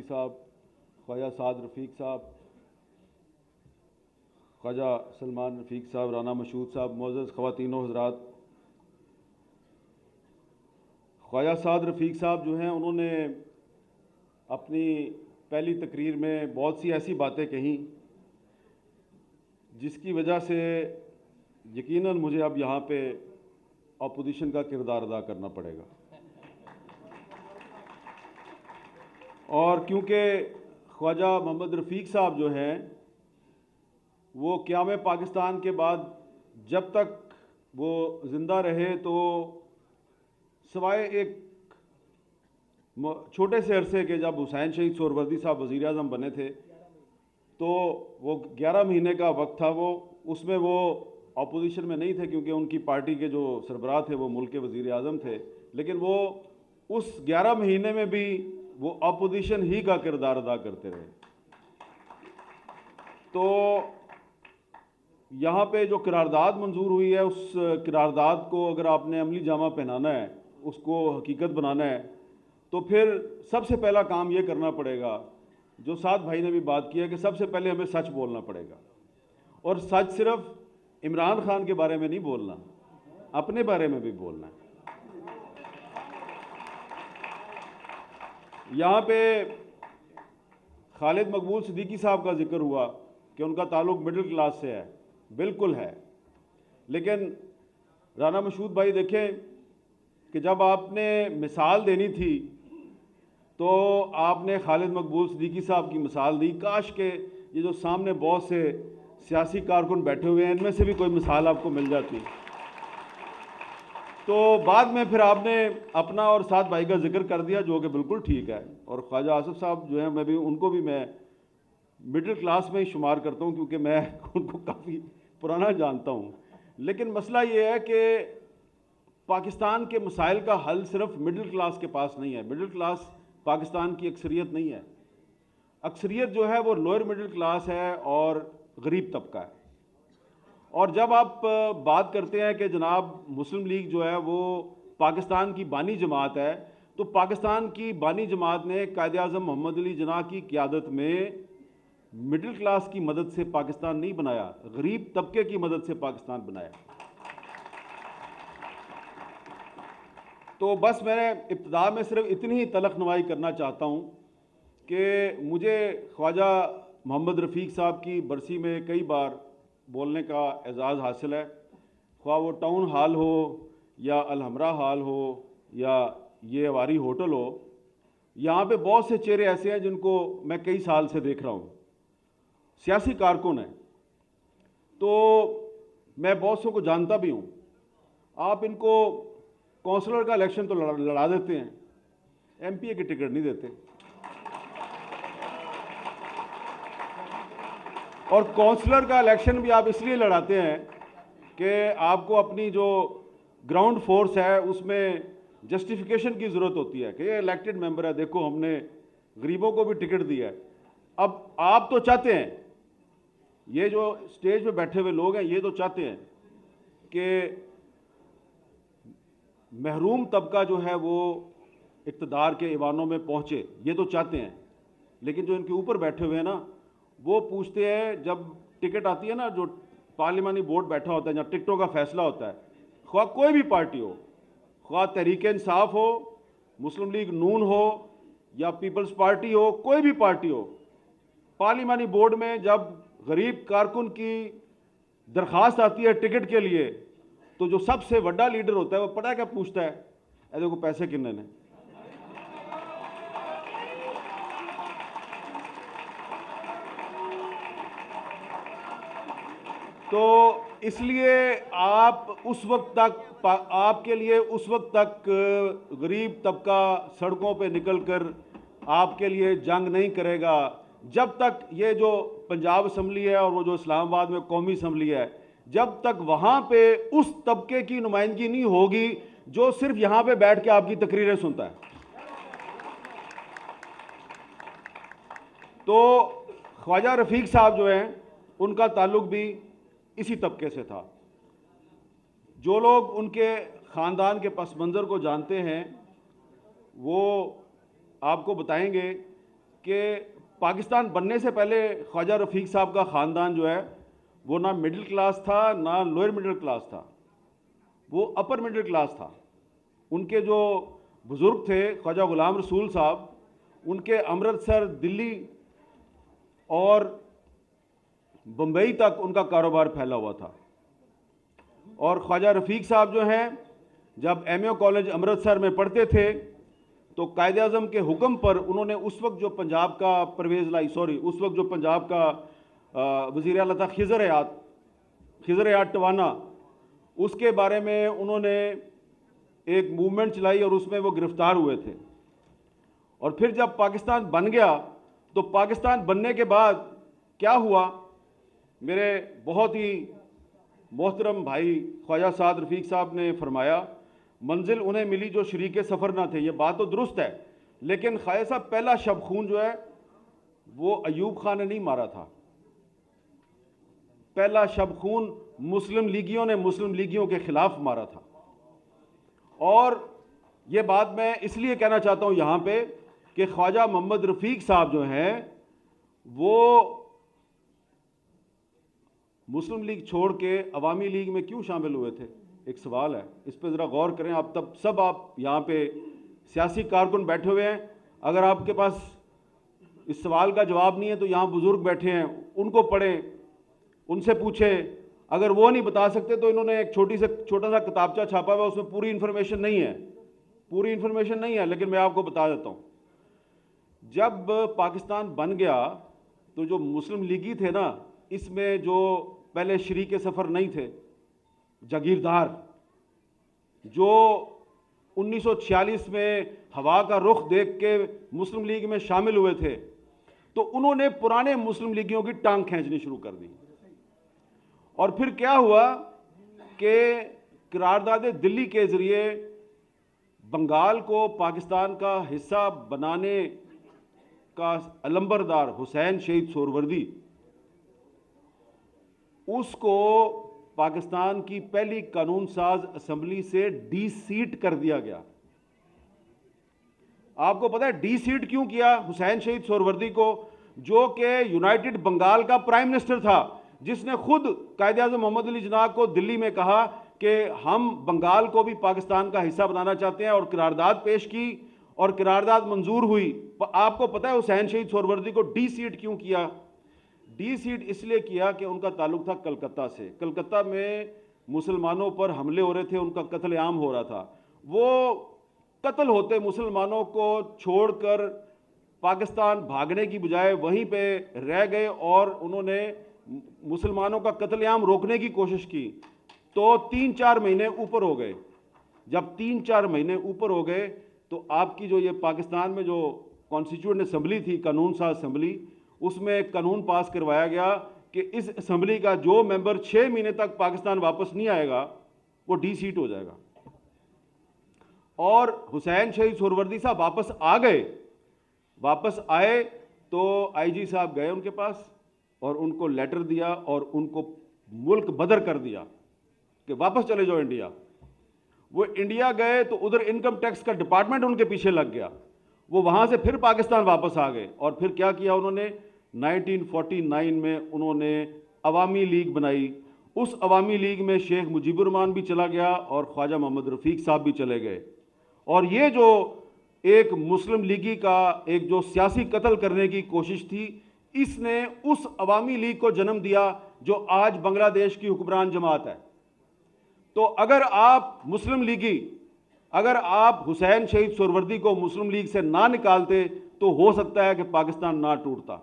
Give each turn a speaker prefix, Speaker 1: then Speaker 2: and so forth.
Speaker 1: साहब, ख्वाजा साद रफ़ीक साहब, ख्वाजा सलमान रफ़ीक साहब, राना मशहूद साहब, मोअज़्ज़ज़ ख़वातीन व हज़रात, ख्वाजा साद रफ़ीक साहब जो हैं उन्होंने अपनी पहली तकरीर में बहुत सी ऐसी बातें कहीं जिसकी वजह से यकीनन मुझे अब यहाँ पे अपोजिशन का किरदार अदा करना पड़ेगा। और क्योंकि ख्वाजा मोहम्मद रफ़ीक साहब जो हैं वो क़याम पाकिस्तान के बाद जब तक वो ज़िंदा रहे तो सिवाय एक छोटे से अरसे के जब हुसैन शहीद सोहरवर्दी साहब वज़ीर आज़म बने थे तो वो 11 महीने का वक्त था, वो उसमें वो अपोजिशन में नहीं थे क्योंकि उनकी पार्टी के जो सरबराह थे वो मुल्क के वज़ीर आज़म थे, लेकिन वो उस 11 महीने में भी वो अपोजिशन ही का किरदार अदा करते रहे। तो यहाँ पे जो करारदाद मंजूर हुई है उस करारदाद को अगर आपने अमली जामा पहनाना है, उसको हकीकत बनाना है, तो फिर सबसे पहला काम ये करना पड़ेगा जो साद भाई ने भी बात की है कि सबसे पहले हमें सच बोलना पड़ेगा। और सच सिर्फ इमरान खान के बारे में नहीं बोलना, अपने बारे में भी बोलना है। यहाँ पे खालिद मकबूल सिद्दीकी साहब का जिक्र हुआ कि उनका ताल्लुक मिडिल क्लास से है, बिल्कुल है, लेकिन राना मशहूद भाई देखें कि जब आपने मिसाल देनी थी तो आपने खालिद मकबूल सिद्दीकी साहब की मिसाल दी। काश के ये जो सामने बहुत से सियासी कारकुन बैठे हुए हैं इनमें से भी कोई मिसाल आपको मिल जाती। तो बाद में फिर आपने अपना और साद भाई का जिक्र कर दिया जो कि बिल्कुल ठीक है। और ख्वाजा आसिफ साहब जो हैं मैं भी उनको भी मैं मिडिल क्लास में ही शुमार करता हूँ क्योंकि मैं उनको काफ़ी पुराना जानता हूँ। लेकिन मसला ये है कि पाकिस्तान के मसाइल का हल सिर्फ मिडिल क्लास के पास नहीं है। मिडिल क्लास पाकिस्तान की अक्सरियत नहीं है, अक्सरियत जो है वो लोअर मिडिल क्लास है और गरीब तबका है। और जब आप बात करते हैं कि जनाब मुस्लिम लीग जो है वो पाकिस्तान की बानी जमात है, तो पाकिस्तान की बानी जमात ने कायद आज़म मोहम्मद अली जिन्ना की क़यादत में मिडिल क्लास की मदद से पाकिस्तान नहीं बनाया, गरीब तबके की मदद से पाकिस्तान बनाया। तो बस मैं इब्तिदा में सिर्फ इतनी ही तलख नवाई करना चाहता हूँ कि मुझे ख्वाजा मोहम्मद रफ़ीक साहब की बरसी में कई बार बोलने का एजाज़ हासिल है, ख्वाह वो टाउन हाल हो या अलहमरा हाल हो या ये अवारी होटल हो। यहाँ पे बहुत से चेहरे ऐसे हैं जिनको मैं कई साल से देख रहा हूँ, सियासी कारकुन हैं, तो मैं बहुत सौ को जानता भी हूँ। आप इनको कौंसलर का इलेक्शन तो लड़ा देते हैं, एमपीए की टिकट नहीं देते। और कौंसलर का इलेक्शन भी आप इसलिए लड़ाते हैं कि आपको अपनी जो ग्राउंड फोर्स है उसमें जस्टिफिकेशन की ज़रूरत होती है कि ये इलेक्टेड मेंबर है, देखो हमने गरीबों को भी टिकट दिया है। अब आप तो चाहते हैं, ये जो स्टेज पे बैठे हुए लोग हैं ये तो चाहते हैं कि महरूम तबका जो है वो इक़्तिदार के ईवानों में पहुँचे, ये तो चाहते हैं। लेकिन जो इनके ऊपर बैठे हुए हैं ना, वो पूछते हैं, जब टिकट आती है ना, जो पार्लिमानी बोर्ड बैठा होता है जहाँ टिकटों का फैसला होता है, ख्वाह कोई भी पार्टी हो, ख्वाह तहरीक इंसाफ हो, मुस्लिम लीग नून हो या पीपल्स पार्टी हो, कोई भी पार्टी हो, पार्लिमानी बोर्ड में जब गरीब कारकुन की दरख्वास्त आती है टिकट के लिए, तो जो सबसे बड़ा लीडर होता है वो पता क्या पूछता है, ऐसे को पैसे कितने ने। तो इसलिए आप उस वक्त तक, आपके लिए उस वक्त तक गरीब तबका सड़कों पे निकलकर आपके लिए जंग नहीं करेगा जब तक ये जो पंजाब असम्बली है और वो जो इस्लामाबाद में कौमी असम्बली है, जब तक वहाँ पे उस तबके की नुमाइंदगी नहीं होगी जो सिर्फ यहाँ पे बैठ के आपकी तकरीरें सुनता है। तो ख्वाजा रफ़ीक साहब जो हैं उनका ताल्लुक भी इसी तबके से था। जो लोग उनके ख़ानदान के पस मंज़र को जानते हैं वो आपको बताएंगे कि पाकिस्तान बनने से पहले ख्वाजा रफ़ीक साहब का ख़ानदान जो है वो ना मिडिल क्लास था ना लोअर मिडिल क्लास था, वो अपर मिडिल क्लास था। उनके जो बुज़ुर्ग थे ख्वाजा ग़ुलाम रसूल साहब, उनके अमृतसर, दिल्ली और बम्बई तक उनका कारोबार फैला हुआ था। और ख्वाजा रफ़ीक साहब जो हैं, जब एमए कॉलेज अमृतसर में पढ़ते थे तो कायदे आज़म के हुक्म पर उन्होंने उस वक्त जो पंजाब का उस वक्त जो पंजाब का वज़ीर आला था खिज़र हयात टवाना, उसके बारे में उन्होंने एक मूवमेंट चलाई और उसमें वो गिरफ़्तार हुए थे। और फिर जब पाकिस्तान बन गया तो पाकिस्तान बनने के बाद क्या हुआ, मेरे बहुत ही मोहतरम भाई ख्वाजा साद रफ़ीक साहब ने फरमाया, मंजिल उन्हें मिली जो शरीके सफ़र ना थे। ये बात तो दुरुस्त है, लेकिन ख्वाजा साहब पहला शब खून जो है वो अयूब खान ने नहीं मारा था। पहला शब खून मुस्लिम लीगियों ने मुस्लिम लीगियों के खिलाफ मारा था। और ये बात मैं इसलिए कहना चाहता हूँ यहाँ पे कि ख्वाजा मोहम्मद रफ़ीक साहब जो हैं वो मुस्लिम लीग छोड़ के अवामी लीग में क्यों शामिल हुए थे, एक सवाल है, इस पर ज़रा गौर करें। आप तब सब आप यहाँ पे सियासी कारकुन बैठे हुए हैं, अगर आपके पास इस सवाल का जवाब नहीं है तो यहाँ बुज़ुर्ग बैठे हैं, उनको पढ़ें, उनसे पूछें। अगर वो नहीं बता सकते तो इन्होंने एक छोटा सा किताबचा छापा हुआ, उसमें पूरी इन्फॉर्मेशन नहीं है, लेकिन मैं आपको बता देता हूँ। जब पाकिस्तान बन गया तो जो मुस्लिम लीगी थे ना, इसमें जो पहले शरीके सफ़र नहीं थे, जागीरदार, जो 1946 में हवा का रुख देख के मुस्लिम लीग में शामिल हुए थे, तो उन्होंने पुराने मुस्लिम लीगियों की टांग खींचनी शुरू कर दी। और फिर क्या हुआ कि करारदाद दिल्ली के ज़रिए बंगाल को पाकिस्तान का हिस्सा बनाने का अलंबरदार हुसैन शहीद सोहरवर्दी, उसको पाकिस्तान की पहली कानून साज असेंबली से डी सीट कर दिया गया। आपको पता है डी सीट क्यों किया हुसैन शहीद सोहरवर्दी को, जो कि यूनाइटेड बंगाल का प्राइम मिनिस्टर था, जिसने खुद कायदे आज़म मोहम्मद अली जिन्ना को दिल्ली में कहा कि हम बंगाल को भी पाकिस्तान का हिस्सा बनाना चाहते हैं, और करारदाद पेश की और करारदाद मंजूर हुई। आपको पता है हुसैन शहीद सोहरवर्दी को डी सीट क्यों किया? डी सीट इसलिए किया कि उनका ताल्लुक था कलकत्ता से। कलकत्ता में मुसलमानों पर हमले हो रहे थे, उनका कत्लेआम हो रहा था। वो कत्ल होते मुसलमानों को छोड़कर पाकिस्तान भागने की बजाय वहीं पे रह गए और उन्होंने मुसलमानों का कत्लेआम रोकने की कोशिश की। तो 3-4 महीने ऊपर हो गए। जब 3-4 महीने ऊपर हो गए तो आपकी जो ये पाकिस्तान में जो कॉन्स्टिट्यूएंट असेंबली थी, कानून साज असेंबली, उसमें कानून पास करवाया गया कि इस असेंबली का जो मेंबर 6 महीने तक पाकिस्तान वापस नहीं आएगा वो डी सीट हो जाएगा। और हुसैन शहीद सोहरवर्दी साहब वापस आए तो आईजी साहब गए उनके पास और उनको लेटर दिया और उनको मुल्क बदर कर दिया कि वापस चले जाओ इंडिया। वो इंडिया गए तो उधर इनकम टैक्स का डिपार्टमेंट उनके पीछे लग गया, वो वहाँ से फिर पाकिस्तान वापस आ गए। और फिर क्या किया उन्होंने, 1949 में उन्होंने अवामी लीग बनाई। उस अवामी लीग में शेख मुजीबुर रहमान भी चला गया और ख्वाजा मोहम्मद रफ़ीक साहब भी चले गए। और ये जो एक मुस्लिम लीगी का एक जो सियासी कत्ल करने की कोशिश थी, इसने उस अवामी लीग को जन्म दिया जो आज बांग्लादेश की हुक्मरान जमात है। तो अगर आप मुस्लिम लीगी, अगर आप हुसैन शहीद सोहरवर्दी को मुस्लिम लीग से ना निकालते तो हो सकता है कि पाकिस्तान ना टूटता।